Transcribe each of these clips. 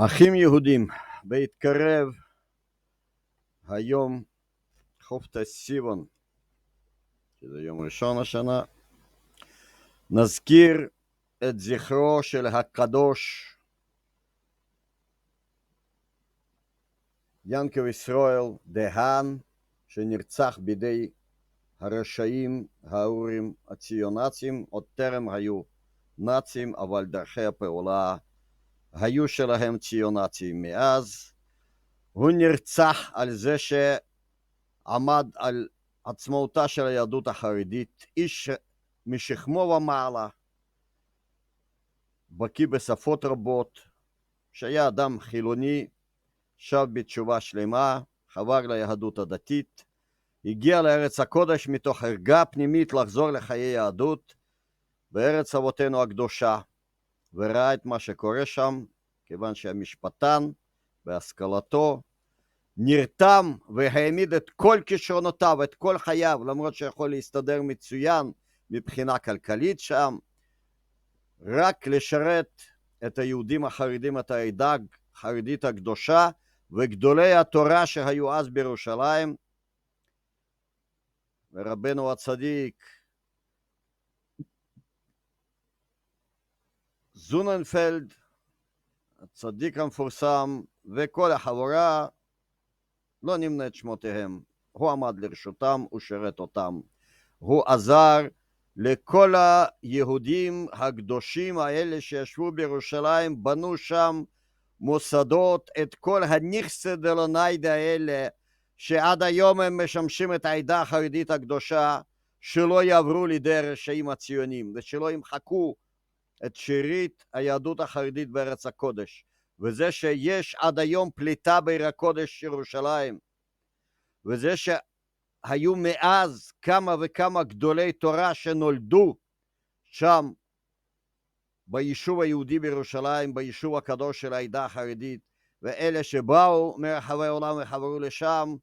אחים יהודים, בהתקרב היום חופת סיוון, שזה יום ראשון השנה, נזכיר את זכרו של הקדוש ינקב ישראל דהן, שנרצח בידי הרשעים הארורים הציונצים, עוד טרם היו נאצים, אבל דרכי הפעולה היו שלהם ציונצים מאז. הוא נרצח על זה שעמד על עצמאותה של היהדות החרדית, איש משכמו ומעלה, בקיא בשפות רבות, שהיה אדם חילוני, שב בתשובה שלמה, חבר ליהדות הדתית, הגיע לארץ הקודש מתוך ערגה פנימית לחזור לחיי יהדות בארץ אבותינו הקדושה, וראה את מה שקורה שם, כיוון שהמשפטן בהשכלתו נרתם והעמיד את כל כישרונותיו, את כל חייו, למרות שיכול להסתדר מצוין מבחינה כלכלית שם, רק לשרת את היהודים החרדים, את העדה החרדית הקדושה וגדולי התורה שהיו אז בירושלים. ורבנו הצדיק זוננפלד, הצדיק המפורסם, וכל החבורה, לא נמנה את שמותיהם, הוא עמד לרשותם, הוא שרת אותם, הוא עזר לכל היהודים הקדושים האלה שישבו בירושלים, בנו שם מוסדות, את כל הנכסי דלוניידה האלה, שעד היום הם משמשים את העדה החרדית הקדושה, שלא יעברו לידי הרשעים הציונים, ושלא ימחקו את שארית היהדות החרדית בארץ הקודש. וזה שיש עד היום פליטה בעיר הקודש ירושלים, וזה שהיו מאז כמה וכמה גדולי תורה שנולדו שם ביישוב היהודי בירושלים, ביישוב הקדוש של העדה החרדית, ואלה שבאו מרחבי העולם וחברו לשם,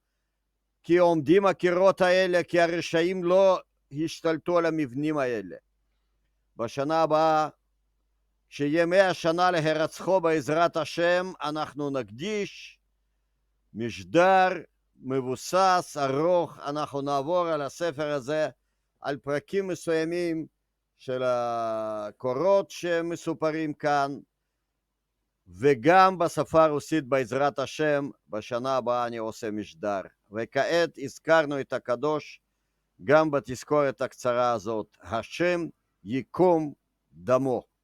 כי עומדים הקירות האלה, כי הרשעים לא השתלטו על המבנים האלה. בשנה הבאה, כשיהיה 100 שנה להירצחו בעזרת השם, אנחנו נקדיש משדר מבוסס, ארוך, אנחנו נעבור על הספר הזה, על פרקים מסוימים של הקורות שמסופרים כאן, וגם בשפה הרוסית בעזרת השם, בשנה הבאה אני עושה משדר. וכעת הזכרנו את הקדוש גם בתזכורת הקצרה הזאת, השם ייקום דמו.